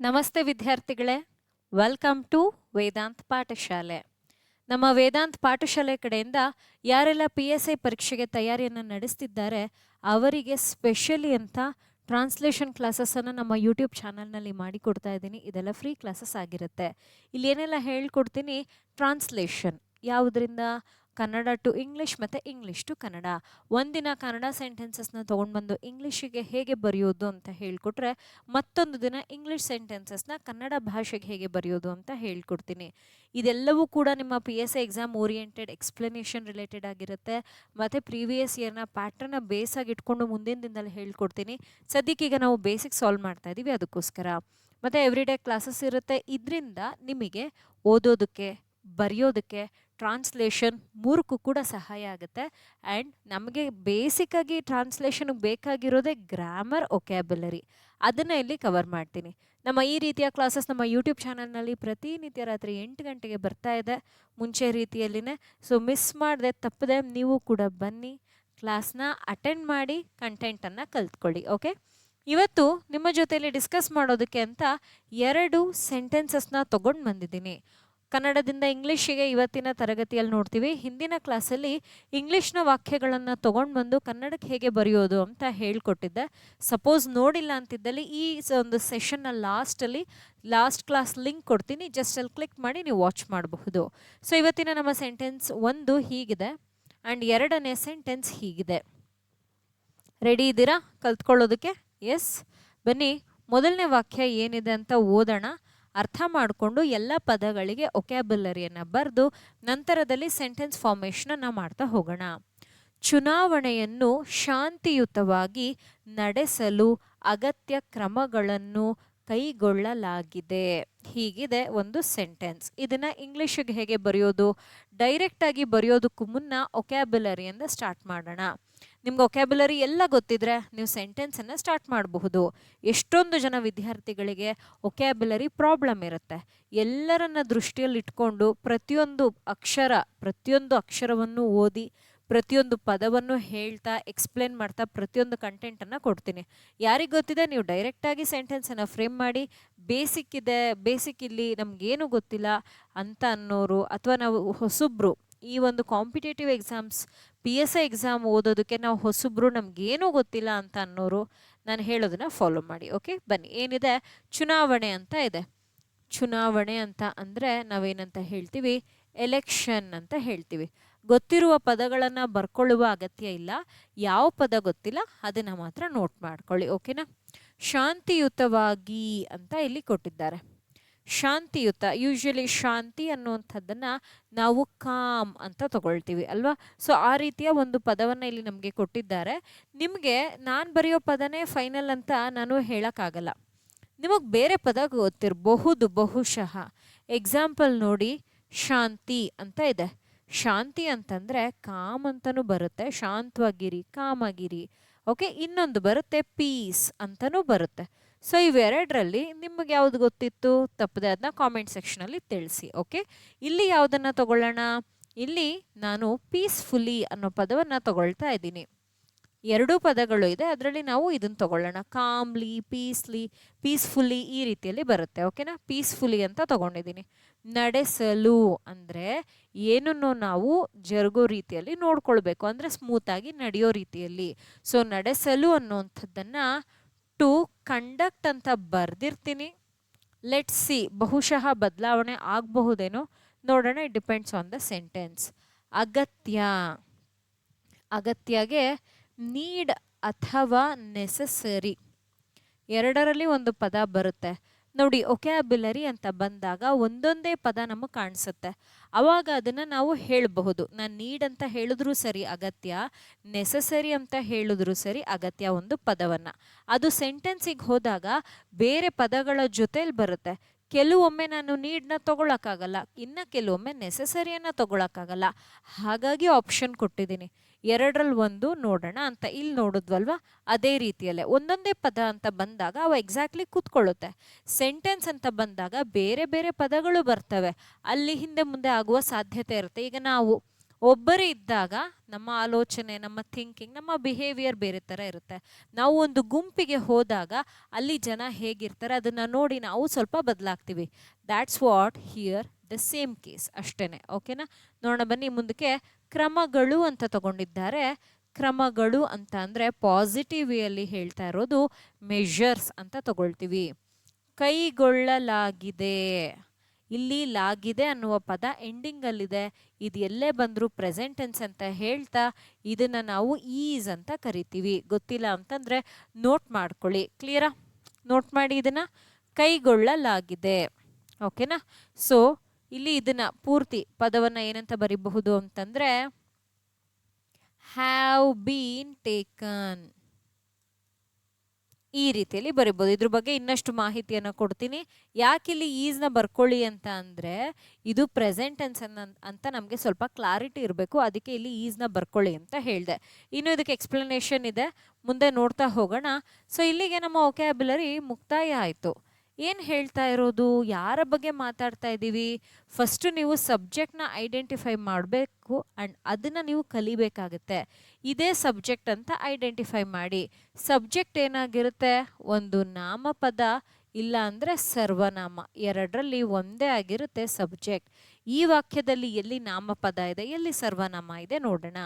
ನಮಸ್ತೆ ವಿದ್ಯಾರ್ಥಿಗಳೇ, welcome to Vedant ಪಾಠಶಾಲೆ. ನಮ್ಮ ವೇದಾಂತ್ ಪಾಠಶಾಲೆ ಕಡೆಯಿಂದ ಯಾರೆಲ್ಲ PSI ಪರೀಕ್ಷೆಗೆ ತಯಾರಿಯನ್ನು ನಡೆಸ್ತಿದ್ದಾರೆ ಅವರಿಗೆ ಸ್ಪೆಷಲಿ ಅಂತ ಟ್ರಾನ್ಸ್ಲೇಷನ್ ಕ್ಲಾಸಸ್ಸನ್ನು ನಮ್ಮ ಯೂಟ್ಯೂಬ್ ಚಾನಲ್ನಲ್ಲಿ ಮಾಡಿಕೊಡ್ತಾ ಇದ್ದೀನಿ. ಇದೆಲ್ಲ ಫ್ರೀ ಕ್ಲಾಸಸ್ ಆಗಿರುತ್ತೆ. ಇಲ್ಲಿ ಏನೆಲ್ಲ ಹೇಳ್ಕೊಡ್ತೀನಿ, ಟ್ರಾನ್ಸ್ಲೇಷನ್ ಯಾವುದರಿಂದ ಕನ್ನಡ ಟು ಇಂಗ್ಲೀಷ್ ಮತ್ತು ಇಂಗ್ಲೀಷ್ ಟು ಕನ್ನಡ, ಒಂದಿನ ಕನ್ನಡ ಸೆಂಟೆನ್ಸಸ್ನ ತೊಗೊಂಡ್ಬಂದು ಇಂಗ್ಲೀಷಿಗೆ ಹೇಗೆ ಬರೆಯೋದು ಅಂತ ಹೇಳಿಕೊಟ್ರೆ, ಮತ್ತೊಂದು ದಿನ ಇಂಗ್ಲೀಷ್ ಸೆಂಟೆನ್ಸಸ್ನ ಕನ್ನಡ ಭಾಷೆಗೆ ಹೇಗೆ ಬರೆಯೋದು ಅಂತ ಹೇಳ್ಕೊಡ್ತೀನಿ. ಇದೆಲ್ಲವೂ ಕೂಡ ನಿಮ್ಮ PSI exam oriented explanation related ಆಗಿರುತ್ತೆ. ಮತ್ತು ಪ್ರೀವಿಯಸ್ ಇಯರ್ನ ಪ್ಯಾಟ್ರನ್ನ ಬೇಸಾಗಿ ಇಟ್ಕೊಂಡು ಮುಂದಿನ ದಿನದಲ್ಲಿ ಹೇಳ್ಕೊಡ್ತೀನಿ. ಸದ್ಯಕ್ಕೀಗ ನಾವು ಬೇಸಿಕ್ ಸಾಲ್ವ್ ಮಾಡ್ತಾ ಇದ್ದೀವಿ, ಅದಕ್ಕೋಸ್ಕರ. ಮತ್ತು ಎವ್ರಿಡೇ ಕ್ಲಾಸಸ್ ಇರುತ್ತೆ. ಇದರಿಂದ ನಿಮಗೆ ಓದೋದಕ್ಕೆ, ಬರೆಯೋದಕ್ಕೆ, ಟ್ರಾನ್ಸ್ಲೇಷನ್ ಮೂರಕ್ಕೂ ಕೂಡ ಸಹಾಯ ಆಗುತ್ತೆ. ಆ್ಯಂಡ್ ನಮಗೆ ಬೇಸಿಕ್ಕಾಗಿ ಟ್ರಾನ್ಸ್ಲೇಷನ್ಗೆ ಬೇಕಾಗಿರೋದೇ ಗ್ರಾಮರ್, ಒಕ್ಯಾಬುಲರಿ. ಅದನ್ನು ಇಲ್ಲಿ ಕವರ್ ಮಾಡ್ತೀನಿ. ನಮ್ಮ ಈ ರೀತಿಯ ಕ್ಲಾಸಸ್ ನಮ್ಮ ಯೂಟ್ಯೂಬ್ ಚಾನಲ್ನಲ್ಲಿ ಪ್ರತಿನಿತ್ಯ ರಾತ್ರಿ 8 ಗಂಟೆಗೆ ಬರ್ತಾ ಇದೆ, ಮುಂಚೆ ರೀತಿಯಲ್ಲಿನೇ. ಸೊ ಮಿಸ್ ಮಾಡದೆ, ತಪ್ಪದೆ ನೀವು ಕೂಡ ಬನ್ನಿ, ಕ್ಲಾಸ್ನ ಅಟೆಂಡ್ ಮಾಡಿ, ಕಂಟೆಂಟನ್ನು ಕಲ್ತ್ಕೊಳ್ಳಿ. ಓಕೆ, ಇವತ್ತು ನಿಮ್ಮ ಜೊತೆಯಲ್ಲಿ ಡಿಸ್ಕಸ್ ಮಾಡೋದಕ್ಕೆ ಅಂತ 2 ಸೆಂಟೆನ್ಸಸ್ನ ತೊಗೊಂಡು ಬಂದಿದ್ದೀನಿ. ಕನ್ನಡದಿಂದ ಇಂಗ್ಲೀಷಿಗೆ ಇವತ್ತಿನ ತರಗತಿಯಲ್ಲಿ ನೋಡ್ತೀವಿ. ಹಿಂದಿನ ಕ್ಲಾಸಲ್ಲಿ ಇಂಗ್ಲೀಷ್ನ ವಾಕ್ಯಗಳನ್ನು ತೊಗೊಂಡು ಬಂದು ಕನ್ನಡಕ್ಕೆ ಹೇಗೆ ಬರೆಯೋದು ಅಂತ ಹೇಳ್ಕೊಟ್ಟಿದ್ದೆ. ಸಪೋಸ್ ನೋಡಿಲ್ಲ ಅಂತಿದ್ದಲ್ಲಿ ಈ ಒಂದು ಸೆಷನ್ನ ಲಾಸ್ಟ್ ಕ್ಲಾಸ್ ಲಿಂಕ್ ಕೊಡ್ತೀನಿ, ಜಸ್ಟ್ ಅಲ್ಲಿ ಕ್ಲಿಕ್ ಮಾಡಿ ನೀವು ವಾಚ್ ಮಾಡಬಹುದು. ಸೊ ಇವತ್ತಿನ ನಮ್ಮ ಸೆಂಟೆನ್ಸ್ 1 ಹೀಗಿದೆ ಆ್ಯಂಡ್ 2ನೇ ಸೆಂಟೆನ್ಸ್ ಹೀಗಿದೆ. ರೆಡಿ ಇದ್ದೀರಾ ಕಲ್ತ್ಕೊಳ್ಳೋದಕ್ಕೆ? ಎಸ್, ಬನ್ನಿ. ಮೊದಲನೇ ವಾಕ್ಯ ಏನಿದೆ ಅಂತ ಓದೋಣ. ಅರ್ಥ ಮಾಡಿಕೊಂಡು ಎಲ್ಲ ಪದಗಳಿಗೆ ಒಕ್ಯಾಬುಲರಿಯನ್ನು ಬರೆದು ನಂತರದಲ್ಲಿ ಸೆಂಟೆನ್ಸ್ ಫಾರ್ಮೇಷನನ್ನು ಮಾಡ್ತಾ ಹೋಗೋಣ. ಚುನಾವಣೆಯನ್ನು ಶಾಂತಿಯುತವಾಗಿ ನಡೆಸಲು ಅಗತ್ಯ ಕ್ರಮಗಳನ್ನು ಕೈಗೊಳ್ಳಲಾಗಿದೆ. ಹೀಗಿದೆ ಒಂದು ಸೆಂಟೆನ್ಸ್. ಇದನ್ನು ಇಂಗ್ಲೀಷಿಗೆ ಹೇಗೆ ಬರೆಯೋದು? ಡೈರೆಕ್ಟಾಗಿ ಬರೆಯೋದಕ್ಕೂ ಮುನ್ನ ಒಕ್ಯಾಬುಲರಿಯಿಂದ ಸ್ಟಾರ್ಟ್ ಮಾಡೋಣ. ನಿಮ್ಗೆ ಒಕ್ಯಾಬುಲರಿ ಎಲ್ಲ ಗೊತ್ತಿದ್ರೆ ನೀವು ಸೆಂಟೆನ್ಸನ್ನು ಸ್ಟಾರ್ಟ್ ಮಾಡಬಹುದು. ಎಷ್ಟೊಂದು ಜನ ವಿದ್ಯಾರ್ಥಿಗಳಿಗೆ ಒಕ್ಯಾಬುಲರಿ ಪ್ರಾಬ್ಲಮ್ ಇರುತ್ತೆ. ಎಲ್ಲರನ್ನ ದೃಷ್ಟಿಯಲ್ಲಿ ಇಟ್ಕೊಂಡು ಪ್ರತಿಯೊಂದು ಅಕ್ಷರವನ್ನು ಓದಿ, ಪ್ರತಿಯೊಂದು ಪದವನ್ನು ಹೇಳ್ತಾ, ಎಕ್ಸ್ಪ್ಲೇನ್ ಮಾಡ್ತಾ ಪ್ರತಿಯೊಂದು ಕಂಟೆಂಟನ್ನು ಕೊಡ್ತೀನಿ. ಯಾರಿಗೆ ಗೊತ್ತಿದೆ, ನೀವು ಡೈರೆಕ್ಟಾಗಿ ಸೆಂಟೆನ್ಸನ್ನು ಫ್ರೇಮ್ ಮಾಡಿ, ಬೇಸಿಕ್ ಇಲ್ಲಿ ನಮಗೇನು ಗೊತ್ತಿಲ್ಲ ಅಂತ ಅನ್ನೋರು, ಅಥವಾ ನಾವು ಹೊಸಬ್ರು, ಈ ಒಂದು ಕಾಂಪಿಟೇಟಿವ್ ಎಕ್ಸಾಮ್ಸ್ PSI ಎಕ್ಸಾಮ್ ಓದೋದಕ್ಕೆ ನಾವು ಹೊಸಬ್ರು, ನಮಗೇನೂ ಗೊತ್ತಿಲ್ಲ ಅಂತ ಅನ್ನೋರು ನಾನು ಹೇಳೋದನ್ನ ಫಾಲೋ ಮಾಡಿ. ಓಕೆ, ಬನ್ನಿ. ಏನಿದೆ? ಚುನಾವಣೆ ಅಂತ ಇದೆ. ಚುನಾವಣೆ ಅಂತ ಅಂದರೆ ನಾವೇನಂತ ಹೇಳ್ತೀವಿ? ಎಲೆಕ್ಷನ್ ಅಂತ ಹೇಳ್ತೀವಿ. ಗೊತ್ತಿರುವ ಪದಗಳನ್ನು ಬರ್ಕೊಳ್ಳುವ ಅಗತ್ಯ ಇಲ್ಲ. ಯಾವ ಪದ ಗೊತ್ತಿಲ್ಲ ಅದನ್ನು ಮಾತ್ರ ನೋಟ್ ಮಾಡ್ಕೊಳ್ಳಿ. ಓಕೆನಾ? ಶಾಂತಿಯುತವಾಗಿ ಅಂತ ಇಲ್ಲಿ ಕೊಟ್ಟಿದ್ದಾರೆ. ಶಾಂತಿಯುತ, ಯೂಶಲಿ ಶಾಂತಿ ಅನ್ನುವಂಥದ್ದನ್ನು ನಾವು ಕಾಮ್ ಅಂತ ತಗೊಳ್ತೀವಿ ಅಲ್ವಾ? ಸೊ ಆ ರೀತಿಯ ಒಂದು ಪದವನ್ನು ಇಲ್ಲಿ ನಮಗೆ ಕೊಟ್ಟಿದ್ದಾರೆ. ನಿಮಗೆ ನಾನು ಬರೆಯೋ ಪದನೇ ಫೈನಲ್ ಅಂತ ನಾನು ಹೇಳೋಕ್ಕಾಗಲ್ಲ. ನಿಮಗೆ ಬೇರೆ ಪದ ಗೊತ್ತಿರಬಹುದು ಬಹುಶಃ. ಎಕ್ಸಾಂಪಲ್ ನೋಡಿ, ಶಾಂತಿ ಅಂತ ಇದೆ. ಶಾಂತಿ ಅಂತಂದರೆ ಕಾಮ್ ಅಂತಲೂ ಬರುತ್ತೆ, ಶಾಂತವಾಗಿರಿ, ಕಾಮಾಗಿರಿ. ಓಕೆ, ಇನ್ನೊಂದು ಬರುತ್ತೆ ಪೀಸ್ ಅಂತಲೂ ಬರುತ್ತೆ. ಸೊ ಇವೆರಡರಲ್ಲಿ ನಿಮಗೆ ಯಾವುದು ಗೊತ್ತಿತ್ತು? ತಪ್ಪದೆ ಅದನ್ನ ಕಾಮೆಂಟ್ ಸೆಕ್ಷನಲ್ಲಿ ತಿಳಿಸಿ. ಓಕೆ, ಇಲ್ಲಿ ಯಾವುದನ್ನು ತಗೊಳ್ಳೋಣ? ಇಲ್ಲಿ ನಾನು ಪೀಸ್ಫುಲಿ ಅನ್ನೋ ಪದವನ್ನು ತಗೊಳ್ತಾ ಇದ್ದೀನಿ. 2 ಪದಗಳು ಇದೆ, ಅದರಲ್ಲಿ ನಾವು ಇದನ್ನು ತಗೊಳ್ಳೋಣ. ಕಾಮ್ಲಿ, ಪೀಸ್ಫುಲಿ ಈ ರೀತಿಯಲ್ಲಿ ಬರುತ್ತೆ. ಓಕೆನಾ? ಪೀಸ್ಫುಲಿ ಅಂತ ತಗೊಂಡಿದ್ದೀನಿ. ನಡೆಸಲು ಅಂದರೆ ಏನನ್ನು ನಾವು ಜರುಗೋ ರೀತಿಯಲ್ಲಿ ನೋಡ್ಕೊಳ್ಬೇಕು, ಅಂದರೆ ಸ್ಮೂತಾಗಿ ನಡೆಯೋ ರೀತಿಯಲ್ಲಿ. ಸೊ ನಡೆಸಲು ಅನ್ನೋಂಥದ್ದನ್ನು ಟು ಕಂಡಕ್ಟ್ ಅಂತ ಬರೆದಿರ್ತೀನಿ. ಲೆಟ್ಸ್ ಸಿ, ಬಹುಶಃ ಬದಲಾವಣೆ ಆಗಬಹುದೇನೋ, ನೋಡೋಣ. It depends on the sentence. ಅಗತ್ಯಗೆ ನೀಡ್ ಅಥವಾ ನೆಸಸರಿ, ಎರಡರಲ್ಲಿ ಒಂದು ಪದ ಬರುತ್ತೆ ನೋಡಿ. ಒಕ್ಯಾಬುಲರಿ ಅಂತ ಬಂದಾಗ ಒಂದೊಂದೇ ಪದ ನಮಗೆ ಕಾಣಿಸುತ್ತೆ. ಆವಾಗ ಅದನ್ನು ನಾವು ಹೇಳಬಹುದು. ನಾನು ನೀಡ್ ಅಂತ ಹೇಳಿದ್ರೂ ಸರಿ ಅಗತ್ಯ, ನೆಸಸರಿ ಅಂತ ಹೇಳಿದ್ರೂ ಸರಿ ಅಗತ್ಯ ಒಂದು ಪದವನ್ನು. ಅದು ಸೆಂಟೆನ್ಸಿಗೆ ಹೋದಾಗ ಬೇರೆ ಪದಗಳ ಜೊತೆಲಿ ಬರುತ್ತೆ. ಕೆಲವೊಮ್ಮೆ ನಾನು ನೀಡನ್ನ ತೊಗೊಳಕ್ಕಾಗಲ್ಲ, ಇನ್ನು ಕೆಲವೊಮ್ಮೆ ನೆಸಸರಿಯನ್ನು ತೊಗೊಳಕ್ಕಾಗಲ್ಲ. ಹಾಗಾಗಿ ಆಪ್ಷನ್ ಕೊಟ್ಟಿದ್ದೀನಿ. 2ರಲ್ಲಿ ಒಂದು ನೋಡೋಣ ಅಂತ. ಇಲ್ಲಿ ನೋಡಿದ್ವಲ್ವ, ಅದೇ ರೀತಿಯಲ್ಲೇ ಒಂದೊಂದೇ ಪದ ಅಂತ ಬಂದಾಗ ಅವು ಎಕ್ಸಾಕ್ಟ್ಲಿ ಕೂತ್ಕೊಳ್ಳುತ್ತೆ. ಸೆಂಟೆನ್ಸ್ ಅಂತ ಬಂದಾಗ ಬೇರೆ ಬೇರೆ ಪದಗಳು ಬರ್ತವೆ, ಅಲ್ಲಿ ಹಿಂದೆ ಮುಂದೆ ಆಗುವ ಸಾಧ್ಯತೆ ಇರುತ್ತೆ. ಈಗ ನಾವು ಒಬ್ಬರೇ ಇದ್ದಾಗ ನಮ್ಮ ಆಲೋಚನೆ, ನಮ್ಮ ಥಿಂಕಿಂಗ್, ನಮ್ಮ ಬಿಹೇವಿಯರ್ ಬೇರೆ ಥರ ಇರುತ್ತೆ. ನಾವು ಒಂದು ಗುಂಪಿಗೆ ಹೋದಾಗ ಅಲ್ಲಿ ಜನ ಹೇಗಿರ್ತಾರೆ ಅದನ್ನು ನೋಡಿ ನಾವು ಸ್ವಲ್ಪ ಬದಲಾಗ್ತೀವಿ. That's what here the same case ಅಷ್ಟೇ. ಓಕೆನಾ? ನೋಡೋಣ ಬನ್ನಿ ಮುಂದಕ್ಕೆ. ಕ್ರಮಗಳು ಅಂತ ತಗೊಂಡಿದ್ದಾರೆ. ಕ್ರಮಗಳು ಅಂತ ಅಂದರೆ ಪಾಸಿಟಿವ್ ವೇಯಲ್ಲಿ ಹೇಳ್ತಾ ಇರೋದು ಮೆಷರ್ಸ್ ಅಂತ ತಗೊಳ್ತೀವಿ. ಕೈಗೊಳ್ಳಲಾಗಿದೆ, ಇಲ್ಲಿ ಲಾಗಿದೆ ಅನ್ನುವ ಪದ ಎಂಡಿಂಗಲ್ಲಿದೆ. ಇದು ಎಲ್ಲೇ ಬಂದರೂ ಪ್ರೆಸೆಂಟ್ ಟೆನ್ಸ್ ಅಂತ ಹೇಳ್ತಾ ಇದನ್ನು ನಾವು ಈಸ್ ಅಂತ ಕರಿತೀವಿ. ಗೊತ್ತಿಲ್ಲ ಅಂತಂದರೆ ನೋಟ್ ಮಾಡ್ಕೊಳ್ಳಿ. ಕ್ಲಿಯರಾ? ನೋಟ್ ಮಾಡಿ ಇದನ್ನು. ಕೈಗೊಳ್ಳಲಾಗಿದೆ. ಓಕೆನಾ? ಸೊ ಇಲ್ಲಿ ಇದನ್ನು ಪೂರ್ತಿ ಪದವನ್ನು ಏನಂತ ಬರೀಬಹುದು ಅಂತಂದರೆ ಹ್ಯಾವ್ ಬೀನ್ ಟೇಕನ್, ಈ ರೀತಿಯಲ್ಲಿ ಬರಿಬೋದು. ಇದ್ರ ಬಗ್ಗೆ ಇನ್ನಷ್ಟು ಮಾಹಿತಿಯನ್ನು ಕೊಡ್ತೀನಿ. ಯಾಕಿಲ್ಲಿ ಈಸ್ನ ಬರ್ಕೊಳ್ಳಿ ಅಂತ ಅಂದರೆ ಇದು ಪ್ರೆಸೆಂಟ್ ಟೆನ್ಸ್ ಅಂತ ನಮಗೆ ಸ್ವಲ್ಪ ಕ್ಲಾರಿಟಿ ಇರಬೇಕು. ಅದಕ್ಕೆ ಇಲ್ಲಿ ಈಸ್ನ ಬರ್ಕೊಳ್ಳಿ ಅಂತ ಹೇಳಿದೆ. ಇನ್ನು ಇದಕ್ಕೆ ಎಕ್ಸ್ಪ್ಲನೇಷನ್ ಇದೆ, ಮುಂದೆ ನೋಡ್ತಾ ಹೋಗೋಣ. ಸೊ ಇಲ್ಲಿಗೆ ನಮ್ಮ ವೊಕ್ಯಾಬ್ಯುಲರಿ ಮುಕ್ತಾಯ ಆಯಿತು. ಏನು ಹೇಳ್ತಾ ಇರೋದು, ಯಾರ ಬಗ್ಗೆ ಮಾತಾಡ್ತಾ ಇದ್ದೀವಿ? ಫಸ್ಟು ನೀವು ಸಬ್ಜೆಕ್ಟ್ನ ಐಡೆಂಟಿಫೈ ಮಾಡಬೇಕು ಆ್ಯಂಡ್ ಅದನ್ನು ನೀವು ಕಲಿಬೇಕಾಗುತ್ತೆ. ಇದೇ ಸಬ್ಜೆಕ್ಟ್ ಅಂತ ಐಡೆಂಟಿಫೈ ಮಾಡಿ. ಸಬ್ಜೆಕ್ಟ್ ಏನಾಗಿರುತ್ತೆ? ಒಂದು ನಾಮಪದ ಇಲ್ಲ ಅಂದರೆ ಸರ್ವನಾಮ, ಎರಡರಲ್ಲಿ ಒಂದೇ ಆಗಿರುತ್ತೆ ಸಬ್ಜೆಕ್ಟ್. ಈ ವಾಕ್ಯದಲ್ಲಿ ಎಲ್ಲಿ ನಾಮಪದ ಇದೆ, ಎಲ್ಲಿ ಸರ್ವನಾಮ ಇದೆ ನೋಡೋಣ.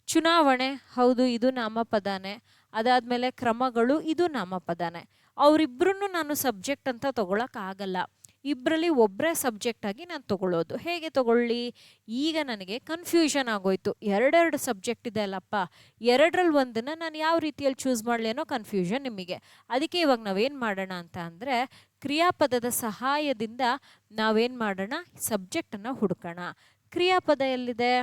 ಚುನಾವಣೆ, ಹೌದು ಇದು ನಾಮಪದನೇ. ಅದಾದಮೇಲೆ ಕ್ರಮಗಳು, ಇದು ನಾಮಪದನೇ. ಅವರಿಬ್ಬರೂ ನಾನು ಸಬ್ಜೆಕ್ಟ್ ಅಂತ ತೊಗೊಳಕ್ಕಾಗಲ್ಲ. ಇಬ್ಬರಲ್ಲಿ ಒಬ್ಬರೇ ಸಬ್ಜೆಕ್ಟ್ ಆಗಿ ನಾನು ತೊಗೊಳ್ಳೋದು. ಹೇಗೆ ತೊಗೊಳ್ಳಿ? ಈಗ ನನಗೆ ಕನ್ಫ್ಯೂಷನ್ ಆಗೋಯ್ತು. ಎರಡೆರಡು ಸಬ್ಜೆಕ್ಟ್ ಇದೆ ಅಲ್ಲಪ್ಪ, ಎರಡರಲ್ಲಿ ಒಂದನ್ನು ನಾನು ಯಾವ ರೀತಿಯಲ್ಲಿ ಚೂಸ್ ಮಾಡಲಿ ಅನ್ನೋ ಕನ್ಫ್ಯೂಷನ್ ನಿಮಗೆ. ಅದಕ್ಕೆ ಇವಾಗ ನಾವೇನು ಮಾಡೋಣ ಅಂತ ಅಂದರೆ ಕ್ರಿಯಾಪದದ ಸಹಾಯದಿಂದ ನಾವೇನು ಮಾಡೋಣ, ಸಬ್ಜೆಕ್ಟನ್ನು ಹುಡುಕೋಣ. ಕ್ರಿಯಾಪದ ಎಲ್ಲಿದೆ?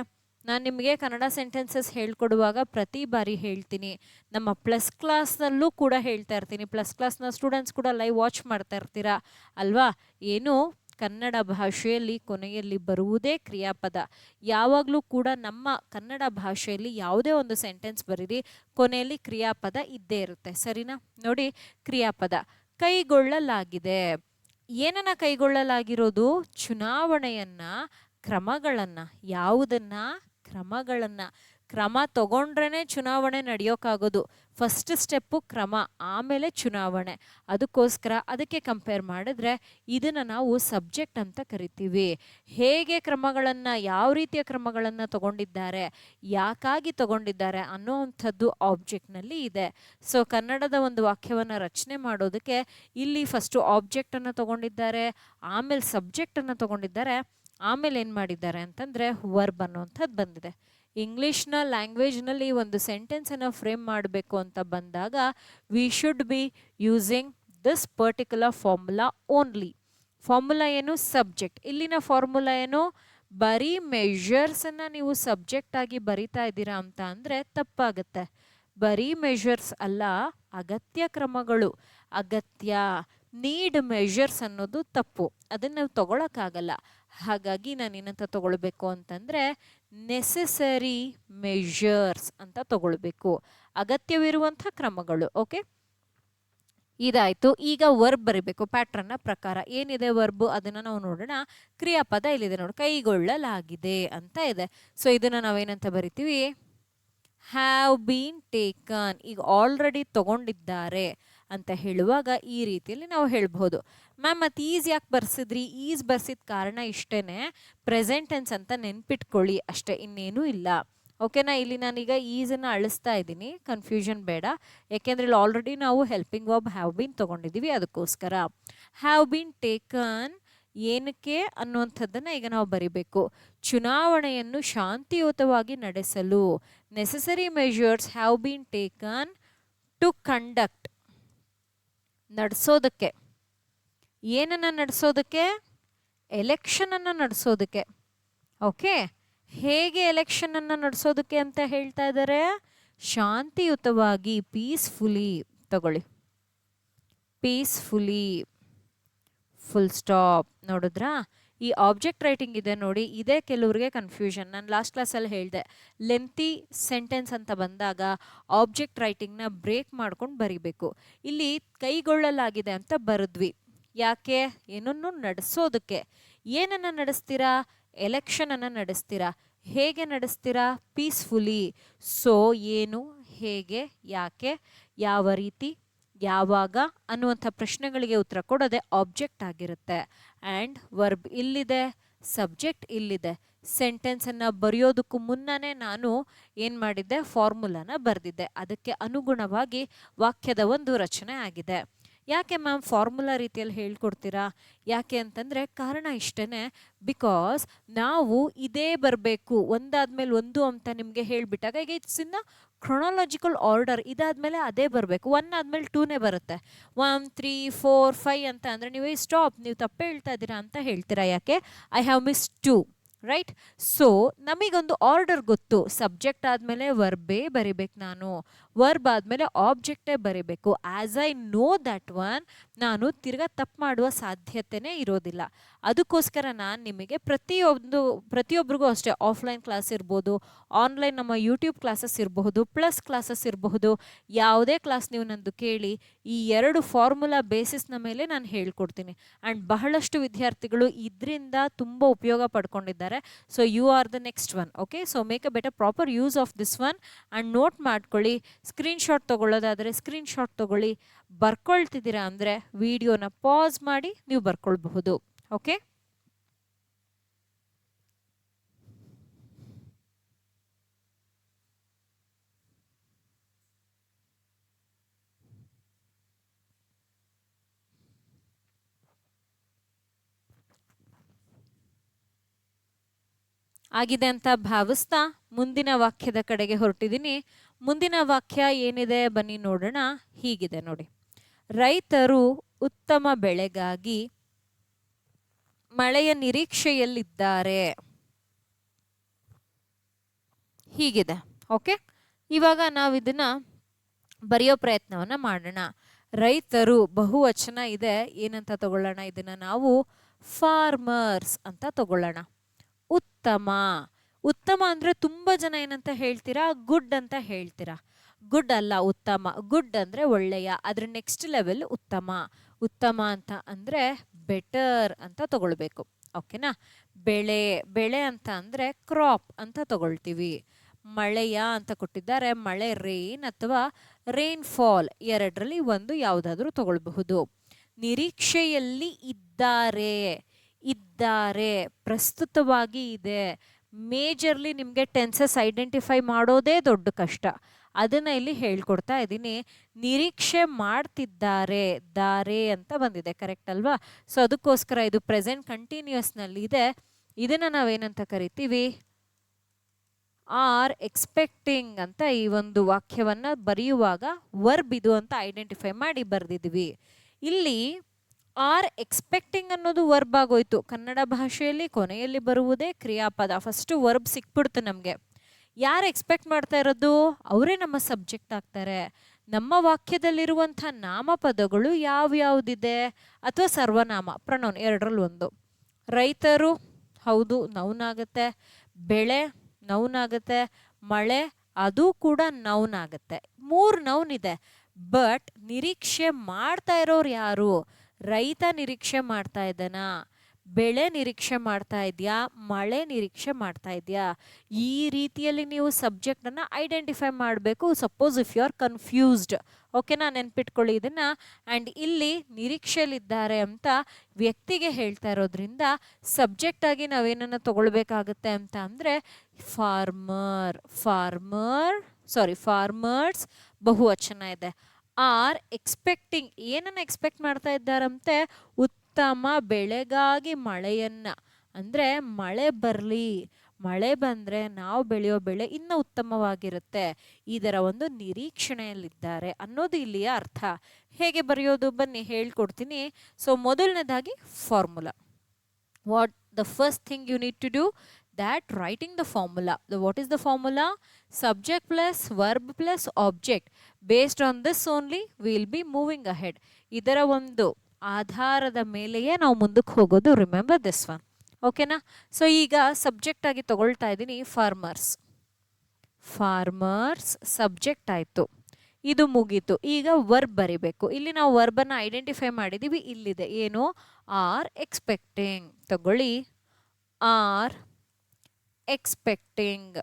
ನಾನು ನಿಮಗೆ ಕನ್ನಡ ಸೆಂಟೆನ್ಸಸ್ ಹೇಳ್ಕೊಡುವಾಗ ಪ್ರತಿ ಬಾರಿ ಹೇಳ್ತೀನಿ, ನಮ್ಮ ಪ್ಲಸ್ ಕ್ಲಾಸ್ನಲ್ಲೂ ಕೂಡ ಹೇಳ್ತಾ ಇರ್ತೀನಿ. ಪ್ಲಸ್ ಕ್ಲಾಸ್ನ ಸ್ಟೂಡೆಂಟ್ಸ್ ಕೂಡ ಲೈವ್ ವಾಚ್ ಮಾಡ್ತಾ ಇರ್ತೀರಾ ಅಲ್ವಾ? ಏನು, ಕನ್ನಡ ಭಾಷೆಯಲ್ಲಿ ಕೊನೆಯಲ್ಲಿ ಬರುವುದೇ ಕ್ರಿಯಾಪದ. ಯಾವಾಗಲೂ ಕೂಡ ನಮ್ಮ ಕನ್ನಡ ಭಾಷೆಯಲ್ಲಿ ಯಾವುದೇ ಒಂದು ಸೆಂಟೆನ್ಸ್ ಬರೀರಿ, ಕೊನೆಯಲ್ಲಿ ಕ್ರಿಯಾಪದ ಇದ್ದೇ ಇರುತ್ತೆ. ಸರಿನಾ? ನೋಡಿ, ಕ್ರಿಯಾಪದ ಕೈಗೊಳ್ಳಲಾಗಿದೆ. ಏನನ್ನ ಕೈಗೊಳ್ಳಲಾಗಿರೋದು? ಚುನಾವಣೆಯನ್ನು, ಕ್ರಮಗಳನ್ನು. ಯಾವುದನ್ನು? ಕ್ರಮಗಳನ್ನು. ಕ್ರಮ ತಗೊಂಡ್ರೇ ಚುನಾವಣೆ ನಡೆಯೋಕ್ಕಾಗೋದು. ಫಸ್ಟ್ ಸ್ಟೆಪ್ಪು ಕ್ರಮ, ಆಮೇಲೆ ಚುನಾವಣೆ. ಅದಕ್ಕೋಸ್ಕರ ಅದಕ್ಕೆ ಕಂಪೇರ್ ಮಾಡಿದ್ರೆ ಇದನ್ನು ನಾವು ಸಬ್ಜೆಕ್ಟ್ ಅಂತ ಕರಿತೀವಿ. ಹೇಗೆ ಕ್ರಮಗಳನ್ನು, ಯಾವ ರೀತಿಯ ಕ್ರಮಗಳನ್ನು ತಗೊಂಡಿದ್ದಾರೆ, ಯಾಕಾಗಿ ತಗೊಂಡಿದ್ದಾರೆ ಅನ್ನೋವಂಥದ್ದು ಆಬ್ಜೆಕ್ಟ್ನಲ್ಲಿ ಇದೆ. ಸೊ ಕನ್ನಡದ ಒಂದು ವಾಕ್ಯವನ್ನು ರಚನೆ ಮಾಡೋದಕ್ಕೆ ಇಲ್ಲಿ ಫಸ್ಟು ಆಬ್ಜೆಕ್ಟನ್ನು ತಗೊಂಡಿದ್ದಾರೆ, ಆಮೇಲೆ ಸಬ್ಜೆಕ್ಟನ್ನು ತಗೊಂಡಿದ್ದಾರೆ, ಆಮೇಲೆ ಏನು ಮಾಡಿದ್ದಾರೆ ಅಂತಂದರೆ ವರ್ಬ್ ಅನ್ನೋವಂಥದ್ದು ಬಂದಿದೆ. ಇಂಗ್ಲೀಷ್ನ ಲ್ಯಾಂಗ್ವೇಜ್ನಲ್ಲಿ ಒಂದು ಸೆಂಟೆನ್ಸನ್ನು ಫ್ರೇಮ್ ಮಾಡಬೇಕು ಅಂತ ಬಂದಾಗ we should be using this particular formula only. Formula ಏನು? ಸಬ್ಜೆಕ್ಟ್. ಇಲ್ಲಿನ ಫಾರ್ಮುಲಾ ಏನು? ಬರೀ ಮೆಷರ್ಸನ್ನು ನೀವು ಸಬ್ಜೆಕ್ಟ್ ಆಗಿ ಬರಿತಾ ಇದ್ದೀರಾ ಅಂತ ಅಂದರೆ ತಪ್ಪಾಗುತ್ತೆ. ಬರೀ ಮೆಷರ್ಸ್ ಅಲ್ಲ, ಅಗತ್ಯ ಕ್ರಮಗಳು. ಅಗತ್ಯ, ನೀಡ್ ಮೆಷರ್ಸ್ ಅನ್ನೋದು ತಪ್ಪು, ಅದನ್ನು ನಾವು ತಗೊಳಕ್ಕಾಗಲ್ಲ. ಹಾಗಾಗಿ ನಾನು ಏನಂತ ತಗೊಳ್ಬೇಕು ಅಂತಂದರೆ ನೆಸೆಸರಿ ಮೆಷರ್ಸ್ ಅಂತ ತಗೊಳ್ಬೇಕು, ಅಗತ್ಯವಿರುವಂಥ ಕ್ರಮಗಳು. ಓಕೆ, ಇದಾಯಿತು. ಈಗ ವರ್ಬ್ ಬರೀಬೇಕು ಪ್ಯಾಟ್ರನ್ನ ಪ್ರಕಾರ. ಏನಿದೆ ವರ್ಬು ಅದನ್ನು ನಾವು ನೋಡೋಣ. ಕ್ರಿಯಾಪದ ಇಲ್ಲಿದೆ ನೋಡಿ, ಕೈಗೊಳ್ಳಲಾಗಿದೆ ಅಂತ ಇದೆ. ಸೊ ಇದನ್ನು ನಾವೇನಂತ ಬರಿತೀವಿ? Have been taken. ಈಗ ಆಲ್ರೆಡಿ ತಗೊಂಡಿದ್ದಾರೆ ಅಂತ ಹೇಳುವಾಗ ಈ ರೀತಿಯಲ್ಲಿ ನಾವು ಹೇಳ್ಬೋದು. ಮ್ಯಾಮ್ ಮತ್ತು ಈಸ್ ಯಾಕೆ ಬರ್ಸಿದ್ರಿ? ಈಸ್ ಬರ್ಸಿದ ಕಾರಣ ಇಷ್ಟೇ, ಪ್ರೆಸೆಂಟ್ ಟೆನ್ಸ್ ಅಂತ ನೆನ್ಪಿಟ್ಕೊಳ್ಳಿ ಅಷ್ಟೇ, ಇನ್ನೇನೂ ಇಲ್ಲ. ಓಕೆನಾ? ಇಲ್ಲಿ ನಾನೀಗ ಈಸನ್ನು ಅಳಿಸ್ತಾ ಇದ್ದೀನಿ, ಕನ್ಫ್ಯೂಷನ್ ಬೇಡ. ಯಾಕೆಂದರೆ ಇಲ್ಲಿ ಆಲ್ರೆಡಿ ನಾವು ಹೆಲ್ಪಿಂಗ್ ವರ್ಬ್ ಹ್ಯಾವ್ ಬೀನ್ ತೊಗೊಂಡಿದ್ದೀವಿ, ಅದಕ್ಕೋಸ್ಕರ. ಹ್ಯಾವ್ ಬೀನ್ ಟೇಕನ್ ಏನಕ್ಕೆ ಅನ್ನುವಂಥದ್ದನ್ನು ಈಗ ನಾವು ಬರಿಬೇಕು. ಚುನಾವಣೆಯನ್ನು ಶಾಂತಿಯುತವಾಗಿ ನಡೆಸಲು necessary measures have been taken to conduct. ನಡೆಸೋದಕ್ಕೆ. ಏನನ್ನು ನಡೆಸೋದಕ್ಕೆ? ಎಲೆಕ್ಷನನ್ನು ನಡೆಸೋದಕ್ಕೆ. ಓಕೆ, ಹೇಗೆ ಎಲೆಕ್ಷನನ್ನು ನಡೆಸೋದಕ್ಕೆ ಅಂತ ಹೇಳ್ತಾ ಇದ್ದಾರೆ? ಶಾಂತಿಯುತವಾಗಿ, ಪೀಸ್ಫುಲಿ ತಗೊಳ್ಳಿ. Peacefully, full stop. ನೋಡಿದ್ರಾ? ಈ ಆಬ್ಜೆಕ್ಟ್ ರೈಟಿಂಗ್ ಇದೆ ನೋಡಿ, ಇದೇ ಕೆಲವ್ರಿಗೆ ಕನ್ಫ್ಯೂಷನ್. ನಾನು ಲಾಸ್ಟ್ ಕ್ಲಾಸಲ್ಲಿ ಹೇಳಿದೆ, ಲೆಂತಿ ಸೆಂಟೆನ್ಸ್ ಅಂತ ಬಂದಾಗ ಆಬ್ಜೆಕ್ಟ್ ರೈಟಿಂಗ್ನ ಬ್ರೇಕ್ ಮಾಡ್ಕೊಂಡು ಬರಿಬೇಕು. ಇಲ್ಲಿ ಕೈಗೊಳ್ಳಲಾಗಿದೆ ಅಂತ ಬರೆದ್ವಿ. ಯಾಕೆ? ಏನನ್ನು ನಡೆಸೋದಕ್ಕೆ. ಏನನ್ನು ನಡೆಸ್ತೀರಾ? ಎಲೆಕ್ಷನನ್ನು ನಡೆಸ್ತೀರಾ. ಹೇಗೆ ನಡೆಸ್ತೀರಾ? ಪೀಸ್ಫುಲಿ. ಸೊ ಏನು, ಹೇಗೆ, ಯಾಕೆ, ಯಾವ ರೀತಿ, ಯಾವಾಗ ಅನ್ನುವಂಥ ಪ್ರಶ್ನೆಗಳಿಗೆ ಉತ್ತರ ಕೊಡೋದೆ ಆಬ್ಜೆಕ್ಟ್ ಆಗಿರುತ್ತೆ. ಆ್ಯಂಡ್ ವರ್ಬ್ ಇಲ್ಲಿದೆ, ಸಬ್ಜೆಕ್ಟ್ ಇಲ್ಲಿದೆ. ಸೆಂಟೆನ್ಸನ್ನು ಬರೆಯೋದಕ್ಕೂ ಮುನ್ನನೇ ನಾನು ಏನು ಮಾಡಿದ್ದೆ, ಫಾರ್ಮುಲಾನ ಬರೆದಿದ್ದೆ. ಅದಕ್ಕೆ ಅನುಗುಣವಾಗಿ ವಾಕ್ಯದ ಒಂದು ರಚನೆ ಆಗಿದೆ. ಯಾಕೆ ಮ್ಯಾಮ್ ಫಾರ್ಮುಲಾ ರೀತಿಯಲ್ಲಿ ಹೇಳ್ಕೊಡ್ತೀರಾ? ಯಾಕೆ ಅಂತಂದರೆ ಕಾರಣ ಇಷ್ಟೇ, ಬಿಕಾಸ್ ನಾವು ಇದೇ ಬರಬೇಕು ಒಂದಾದ್ಮೇಲೆ ಒಂದು ಅಂತ ನಿಮಗೆ ಹೇಳಿಬಿಟ್ಟಾಗ, ಈಗ ಇಟ್ಸ್ ಇನ್ ಕ್ರೊನಾಲಜಿಕಲ್ ಆರ್ಡರ್, ಇದಾದ್ಮೇಲೆ ಅದೇ ಬರಬೇಕು, ಒನ್ ಆದ್ಮೇಲೆ ಟೂನೇ ಬರುತ್ತೆ. 1 3 4 5 ಅಂತ ಅಂದರೆ ನೀವು ಸ್ಟಾಪ್, ನೀವು ತಪ್ಪೇ ಹೇಳ್ತಾ ಇದ್ದೀರಾ ಅಂತ ಹೇಳ್ತೀರಾ. ಯಾಕೆ? I have miss 2, right? So ನಮಗೊಂದು ಆರ್ಡರ್ ಗೊತ್ತು, ಸಬ್ಜೆಕ್ಟ್ ಆದಮೇಲೆ ವರ್ಬೇ ಬರಿಬೇಕು, ನಾನು ವರ್ಬ್ ಆದಮೇಲೆ ಆಬ್ಜೆಕ್ಟೇ ಬರಿಬೇಕು. As I know that one, ನಾನು ತಿರ್ಗಾ ತಪ್ಪು ಮಾಡುವ ಸಾಧ್ಯತೆಯೇ ಇರೋದಿಲ್ಲ. ಅದಕ್ಕೋಸ್ಕರ ನಾನು ನಿಮಗೆ ಪ್ರತಿಯೊಬ್ಬರಿಗೂ ಅಷ್ಟೇ, ಆಫ್ಲೈನ್ ಕ್ಲಾಸ್ ಇರ್ಬೋದು, ಆನ್ಲೈನ್ ನಮ್ಮ ಯೂಟ್ಯೂಬ್ ಕ್ಲಾಸಸ್ ಇರಬಹುದು, ಪ್ಲಸ್ ಕ್ಲಾಸಸ್ ಇರಬಹುದು, ಯಾವುದೇ ಕ್ಲಾಸ್ ನೀವು ನಂದು ಕೇಳಿ, ಈ 2 ಫಾರ್ಮುಲಾ ಬೇಸಿಸ್ನ ಮೇಲೆ ನಾನು ಹೇಳ್ಕೊಡ್ತೀನಿ. ಆ್ಯಂಡ್ ಬಹಳಷ್ಟು ವಿದ್ಯಾರ್ಥಿಗಳು ಇದರಿಂದ ತುಂಬ ಉಪಯೋಗ ಪಡ್ಕೊಂಡಿದ್ದಾರೆ. So you are the next one. Okay, so make a better proper use of this one and note ಮಾಡ್ಕೊಳ್ಳಿ. ಸ್ಕ್ರೀನ್ಶಾಟ್ ತೊಗೊಳ್ಳೋದಾದರೆ ಸ್ಕ್ರೀನ್ಶಾಟ್ ತೊಗೊಳ್ಳಿ. ಬರ್ಕೊಳ್ತಿದ್ದೀರಾ ಅಂದರೆ ವಿಡಿಯೋನ ಪಾಸ್ ಮಾಡಿ ನೀವು ಬರ್ಕೊಳ್ಬಹುದು. ಓಕೆ, ಆಗಿದೆ ಅಂತ ಭಾವಿಸ್ತಾ ಮುಂದಿನ ವಾಕ್ಯದ ಕಡೆಗೆ ಹೊರಟಿದ್ದೀನಿ. ಮುಂದಿನ ವಾಕ್ಯ ಏನಿದೆ ಬನ್ನಿ ನೋಡೋಣ. ಹೀಗಿದೆ ನೋಡಿ, ರೈತರು ಉತ್ತಮ ಬೆಳೆಗಾಗಿ ಮಳೆಯ ನಿರೀಕ್ಷೆಯಲ್ಲಿದ್ದಾರೆ. ಹೀಗಿದೆ. ಓಕೆ, ಇವಾಗ ನಾವು ಇದನ್ನ ಬರೆಯೋ ಪ್ರಯತ್ನವನ್ನ ಮಾಡೋಣ. ರೈತರು ಬಹುವಚನ ಇದೆ, ಏನಂತ ತಗೊಳ್ಳೋಣ ಇದನ್ನ ನಾವು? ಫಾರ್ಮರ್ಸ್ ಅಂತ ತಗೊಳ್ಳೋಣ. ಉತ್ತಮ, ಉತ್ತಮ ಅಂದರೆ ತುಂಬ ಜನ ಏನಂತ ಹೇಳ್ತೀರಾ? ಗುಡ್ ಅಂತ ಹೇಳ್ತೀರಾ. ಗುಡ್ ಅಲ್ಲ, ಉತ್ತಮ. ಗುಡ್ ಅಂದರೆ ಒಳ್ಳೆಯ, ಅದ್ರ ನೆಕ್ಸ್ಟ್ ಲೆವೆಲ್ ಉತ್ತಮ. ಉತ್ತಮ ಅಂತ ಅಂದರೆ ಬೆಟರ್ ಅಂತ ತಗೊಳ್ಬೇಕು. ಓಕೆನಾ? ಬೆಳೆ, ಬೆಳೆ ಅಂತ ಅಂದರೆ ಕ್ರಾಪ್ ಅಂತ ತಗೊಳ್ತೀವಿ. ಮಳೆಯ ಅಂತ ಕೊಟ್ಟಿದ್ದಾರೆ, ಮಳೆ ರೇನ್ ಅಥವಾ ರೇನ್ಫಾಲ್, ಎರಡರಲ್ಲಿ ಒಂದು ಯಾವುದಾದ್ರೂ ತಗೊಳ್ಬಹುದು. ನಿರೀಕ್ಷೆಯಲ್ಲಿ ಇದ್ದಾರೆ, ಇದ್ದಾರೆ, ಪ್ರಸ್ತುತವಾಗಿ ಇದೆ. ಮೇಜರ್ಲಿ ನಿಮಗೆ ಟೆನ್ಸಸ್ ಐಡೆಂಟಿಫೈ ಮಾಡೋದೇ ದೊಡ್ಡ ಕಷ್ಟ, ಅದನ್ನು ಇಲ್ಲಿ ಹೇಳ್ಕೊಡ್ತಾ ಇದ್ದೀನಿ. ನಿರೀಕ್ಷೆ ಮಾಡ್ತಿದ್ದಾರೆ, ದಾರೆ ಅಂತ ಬಂದಿದೆ, ಕರೆಕ್ಟ್ ಅಲ್ವಾ? ಸೊ ಅದಕ್ಕೋಸ್ಕರ ಇದು ಪ್ರೆಸೆಂಟ್ ಕಂಟಿನ್ಯೂಸ್ನಲ್ಲಿ ಇದೆ. ಇದನ್ನು ನಾವೇನಂತ ಕರಿತೀವಿ? ಆರ್ ಎಕ್ಸ್ಪೆಕ್ಟಿಂಗ್ ಅಂತ ಈ ಒಂದು ವಾಕ್ಯವನ್ನು ಬರೆಯುವಾಗ ವರ್ಬ್ ಇದು ಅಂತ ಐಡೆಂಟಿಫೈ ಮಾಡಿ ಬರೆದಿದ್ವಿ. ಇಲ್ಲಿ ಆರ್ ಎಕ್ಸ್ಪೆಕ್ಟಿಂಗ್ ಅನ್ನೋದು ವರ್ಬ್ ಆಗೋಯ್ತು. ಕನ್ನಡ ಭಾಷೆಯಲ್ಲಿ ಕೊನೆಯಲ್ಲಿ ಬರುವುದೇ ಕ್ರಿಯಾಪದ. ಫಸ್ಟು ವರ್ಬ್ ಸಿಕ್ಬಿಡ್ತು ನಮಗೆ. ಯಾರು ಎಕ್ಸ್ಪೆಕ್ಟ್ ಮಾಡ್ತಾ ಇರೋದು? ಅವರೇ ನಮ್ಮ ಸಬ್ಜೆಕ್ಟ್ ಆಗ್ತಾರೆ. ನಮ್ಮ ವಾಕ್ಯದಲ್ಲಿರುವಂಥ ನಾಮಪದಗಳು ಯಾವ್ಯಾವುದಿದೆ, ಅಥವಾ ಸರ್ವನಾಮ, ಪ್ರನೌನ್, ಎರಡರಲ್ಲಿ ಒಂದು. ರೈತರು, ಹೌದು, ನೌನ್ ಆಗುತ್ತೆ. ಬೆಳೆ ನೌನ್ ಆಗುತ್ತೆ. ಮಳೆ ಅದು ಕೂಡ ನೌನ್ ಆಗುತ್ತೆ. 3 ನೌನ್ ಇದೆ. ಬಟ್ ನಿರೀಕ್ಷೆ ಮಾಡ್ತಾ ಇರೋರು ಯಾರು? ರೈತ ನಿರೀಕ್ಷೆ ಮಾಡ್ತಾ ಇದ್ದಾನಾ? ಬೆಳೆ ನಿರೀಕ್ಷೆ ಮಾಡ್ತಾ ಇದೆಯಾ? ಮಳೆ ನಿರೀಕ್ಷೆ ಮಾಡ್ತಾ ಇದೆಯಾ? ಈ ರೀತಿಯಲ್ಲಿ ನೀವು ಸಬ್ಜೆಕ್ಟನ್ನು ಐಡೆಂಟಿಫೈ ಮಾಡಬೇಕು. Suppose if you are confused, ಓಕೆನಾ, ನೆನ್ಪಿಟ್ಕೊಳ್ಳಿ ಇದನ್ನು. ಆ್ಯಂಡ್ ಇಲ್ಲಿ ನಿರೀಕ್ಷೆಯಲ್ಲಿದ್ದಾರೆ ಅಂತ ವ್ಯಕ್ತಿಗೆ ಹೇಳ್ತಾ ಇರೋದ್ರಿಂದ ಸಬ್ಜೆಕ್ಟ್ ಆಗಿ ನಾವೇನನ್ನು ತಗೊಳ್ಬೇಕಾಗತ್ತೆ ಅಂತ ಅಂದರೆ ಫಾರ್ಮರ್, ಫಾರ್ಮರ್ಸ್ ಬಹುವಚನ ಇದೆ. ಆರ್ ಎಕ್ಸ್ಪೆಕ್ಟಿಂಗ್, ಏನನ್ನು ಎಕ್ಸ್ಪೆಕ್ಟ್ ಮಾಡ್ತಾ ಇದ್ದಾರಂತೆ? ಉತ್ತಮ ಬೆಳೆಗಾಗಿ ಮಳೆಯನ್ನ, ಅಂದರೆ ಮಳೆ ಬರಲಿ, ಮಳೆ ಬಂದರೆ ನಾವು ಬೆಳೆಯೋ ಬೆಳೆ ಇನ್ನೂ ಉತ್ತಮವಾಗಿರುತ್ತೆ, ಇದರ ಒಂದು ನಿರೀಕ್ಷಣೆಯಲ್ಲಿದ್ದಾರೆ ಅನ್ನೋದು ಇಲ್ಲಿಯ ಅರ್ಥ. ಹೇಗೆ ಬರೆಯೋದು ಬನ್ನಿ ಹೇಳ್ಕೊಡ್ತೀನಿ. ಸೊ ಮೊದಲನೇದಾಗಿ formula. What the first thing you need to do? that writing the formula. What is the formula? Subject plus verb plus object. Based on this only we will be moving ahead. ಇದರ ಒಂದು ಆಧಾರದ ಮೇಲೆಯೇ ನಾವು ಮುಂದಕ್ಕೆ ಹೋಗೋದು. Remember this one, ಓಕೆನಾ? So ಈಗ subject ಆಗಿ ತಗೊಳ್ತಾ ಇದ್ದೀನಿ ಫಾರ್ಮರ್ಸ್. ಫಾರ್ಮರ್ಸ್ ಸಬ್ಜೆಕ್ಟ್ ಆಯಿತು, ಇದು ಮುಗೀತು. ಈಗ ವರ್ಬ್ ಬರಿಬೇಕು. ಇಲ್ಲಿ ನಾವು ವರ್ಬನ್ನು ಐಡೆಂಟಿಫೈ ಮಾಡಿದ್ದೀವಿ, ಇಲ್ಲಿದೆ ಏನು? Are expecting. ತಗೊಳ್ಳಿ, ಆರ್ ಎಕ್ಸ್ಪೆಕ್ಟಿಂಗ್.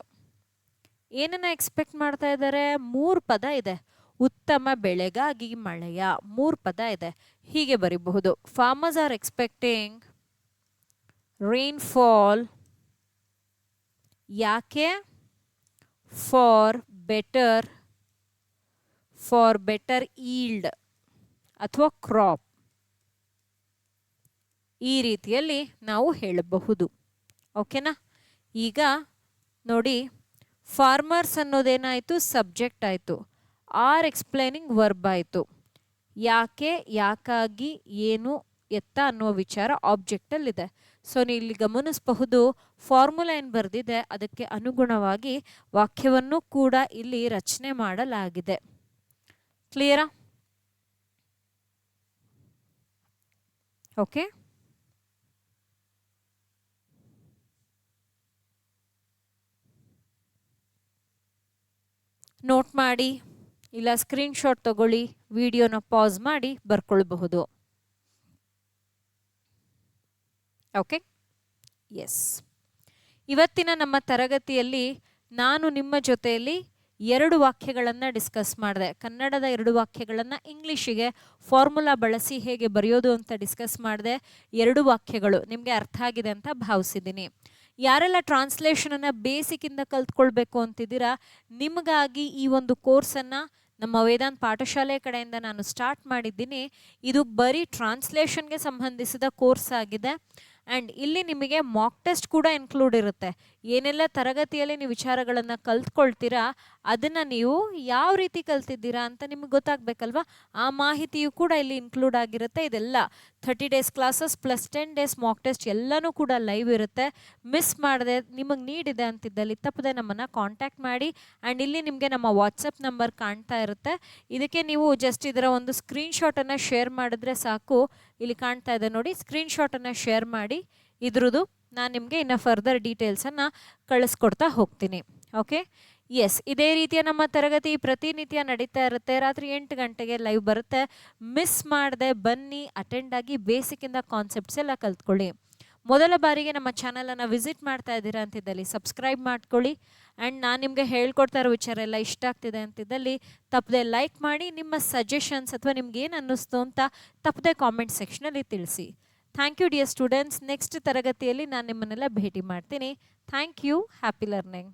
ಏನನ್ನ ಎಕ್ಸ್ಪೆಕ್ಟ್ ಮಾಡ್ತಾ ಇದ್ದಾರೆ? 3 ಪದ ಇದೆ. ಉತ್ತಮ ಬೆಳೆಗಾಗಿ ಮಳೆಯ 3 ಪದ ಇದೆ. ಹೀಗೆ ಬರೀಬಹುದು. Farmers are expecting rainfall. ಯಾಕೆ? ಫಾರ್ ಬೆಟರ್ ಈಲ್ಡ್ ಅಥವಾ ಕ್ರಾಪ್. ಈ ರೀತಿಯಲ್ಲಿ ನಾವು ಹೇಳಬಹುದು. ಓಕೆನಾ? ಈಗ ನೋಡಿ, ಫಾರ್ಮರ್ಸ್ ಅನ್ನೋದೇನಾಯಿತು? ಸಬ್ಜೆಕ್ಟ್ ಆಯಿತು. ಆರ್ ಎಕ್ಸ್ಪ್ಲೇನಿಂಗ್ ವರ್ಬ್ ಆಯಿತು. ಯಾಕೆ, ಯಾಕಾಗಿ, ಏನು, ಎತ್ತ ಅನ್ನುವ ವಿಚಾರ ಆಬ್ಜೆಕ್ಟಲ್ಲಿದೆ. ಸೊ ನೀವು ಇಲ್ಲಿ ಗಮನಿಸಬಹುದು, ಫಾರ್ಮುಲಾ ಏನು ಬರೆದಿದೆ ಅದಕ್ಕೆ ಅನುಗುಣವಾಗಿ ವಾಕ್ಯವನ್ನು ಕೂಡ ಇಲ್ಲಿ ರಚನೆ ಮಾಡಲಾಗಿದೆ. ಕ್ಲಿಯರಾ? ಓಕೆ. ನೋಟ್ ಮಾಡಿ, ಇಲ್ಲ ಸ್ಕ್ರೀನ್ಶಾಟ್ ತಗೊಳ್ಳಿ, ವಿಡಿಯೋನ ಪಾಸ್ ಮಾಡಿ ಬರ್ಕೊಳ್ಬಹುದು. Okay, S. ಇವತ್ತಿನ ನಮ್ಮ ತರಗತಿಯಲ್ಲಿ ನಾನು ನಿಮ್ಮ ಜೊತೆಯಲ್ಲಿ 2 ವಾಕ್ಯಗಳನ್ನು ಡಿಸ್ಕಸ್ ಮಾಡಿದೆ. ಕನ್ನಡದ 2 ವಾಕ್ಯಗಳನ್ನು ಇಂಗ್ಲೀಷಿಗೆ ಫಾರ್ಮುಲಾ ಬಳಸಿ ಹೇಗೆ ಬರೆಯೋದು ಅಂತ ಡಿಸ್ಕಸ್ ಮಾಡಿದೆ. 2 ವಾಕ್ಯಗಳು ನಿಮಗೆ ಅರ್ಥ ಆಗಿದೆ ಅಂತ ಭಾವಿಸಿದ್ದೀನಿ. ಯಾರೆಲ್ಲ ಟ್ರಾನ್ಸ್ಲೇಷನನ್ನು ಬೇಸಿಕ್ಕಿಂದ ಕಲ್ತ್ಕೊಳ್ಬೇಕು ಅಂತಿದ್ದೀರಾ, ನಿಮಗಾಗಿ ಈ ಒಂದು ಕೋರ್ಸನ್ನು ನಮ್ಮ ವೇದಾಂತ್ ಪಾಠಶಾಲೆ ಕಡೆಯಿಂದ ನಾನು ಸ್ಟಾರ್ಟ್ ಮಾಡಿದ್ದೀನಿ. ಇದು ಬರೀ ಟ್ರಾನ್ಸ್ಲೇಷನ್ಗೆ ಸಂಬಂಧಿಸಿದ ಕೋರ್ಸ್ ಆಗಿದೆ. ಆ್ಯಂಡ್ ಇಲ್ಲಿ ನಿಮಗೆ ಮಾಕ್ ಟೆಸ್ಟ್ ಕೂಡ ಇನ್ಕ್ಲೂಡ್ ಇರುತ್ತೆ. ಏನೆಲ್ಲ ತರಗತಿಯಲ್ಲಿ ನೀವು ವಿಚಾರಗಳನ್ನು ಕಲ್ತ್ಕೊಳ್ತೀರಾ ಅದನ್ನು ನೀವು ಯಾವ ರೀತಿ ಕಲ್ತಿದ್ದೀರಾ ಅಂತ ನಿಮಗೆ ಗೊತ್ತಾಗಬೇಕಲ್ವಾ? ಆ ಮಾಹಿತಿಯು ಕೂಡ ಇಲ್ಲಿ ಇನ್ಕ್ಲೂಡ್ ಆಗಿರುತ್ತೆ. ಇದೆಲ್ಲ 30 days classes plus 10 days mock test ಎಲ್ಲನೂ ಕೂಡ ಲೈವ್ ಇರುತ್ತೆ. ಮಿಸ್ ಮಾಡದೆ ನಿಮಗೆ ನೀಡಿದೆ ಅಂತಿದ್ದಲ್ಲಿ ತಪ್ಪದೆ ನಮ್ಮನ್ನು ಕಾಂಟ್ಯಾಕ್ಟ್ ಮಾಡಿ. ಆ್ಯಂಡ್ ಇಲ್ಲಿ ನಿಮಗೆ ನಮ್ಮ ವಾಟ್ಸಪ್ ನಂಬರ್ ಕಾಣ್ತಾ ಇರುತ್ತೆ. ಇದಕ್ಕೆ ನೀವು ಜಸ್ಟ್ ಇದರ ಒಂದು ಸ್ಕ್ರೀನ್ಶಾಟನ್ನು ಶೇರ್ ಮಾಡಿದ್ರೆ ಸಾಕು. ಇಲ್ಲಿ ಕಾಣ್ತಾ ಇದೆ ನೋಡಿ, ಸ್ಕ್ರೀನ್ಶಾಟನ್ನು ಶೇರ್ ಮಾಡಿ ಇದ್ರದ್ದು ನಾನು ನಿಮಗೆ ಇನ್ನು ಫರ್ದರ್ ಡೀಟೇಲ್ಸನ್ನು ಕಳಿಸ್ಕೊಡ್ತಾ ಹೋಗ್ತೀನಿ. Okay, yes. ಇದೇ ರೀತಿಯ ನಮ್ಮ ತರಗತಿ ಪ್ರತಿನಿತ್ಯ ನಡೀತಾ ಇರುತ್ತೆ. ರಾತ್ರಿ 8 ಗಂಟೆಗೆ ಲೈವ್ ಬರುತ್ತೆ. ಮಿಸ್ ಮಾಡದೆ ಬನ್ನಿ, ಅಟೆಂಡ್ ಆಗಿ ಬೇಸಿಕ್ಕಿಂದ ಕಾನ್ಸೆಪ್ಟ್ಸ್ ಎಲ್ಲ ಕಲ್ತ್ಕೊಳ್ಳಿ. ಮೊದಲ ಬಾರಿಗೆ ನಮ್ಮ ಚಾನಲನ್ನು ವಿಸಿಟ್ ಮಾಡ್ತಾ ಇದ್ದೀರಾ ಅಂತಿದ್ದಲ್ಲಿ ಸಬ್ಸ್ಕ್ರೈಬ್ ಮಾಡ್ಕೊಳ್ಳಿ. ಆ್ಯಂಡ್ ನಾನು ನಿಮಗೆ ಹೇಳ್ಕೊಡ್ತಾ ಇರೋ ವಿಚಾರ ಎಲ್ಲ ಇಷ್ಟ ಆಗ್ತಿದೆ ಅಂತಿದ್ದಲ್ಲಿ ತಪ್ಪದೆ ಲೈಕ್ ಮಾಡಿ. ನಿಮ್ಮ ಸಜೆಷನ್ಸ್ ಅಥವಾ ನಿಮ್ಗೆ ಏನು ಅನ್ನಿಸ್ತು ಅಂತ ತಪ್ಪದೆ ಕಾಮೆಂಟ್ ಸೆಕ್ಷನಲ್ಲಿ ತಿಳಿಸಿ. Thank you dear students. Next ತರಗತಿಯಲ್ಲಿ ನಾನು ನಿಮ್ಮನ್ನೆಲ್ಲ ಭೇಟಿ ಮಾಡ್ತೀನಿ. Thank you. Happy learning.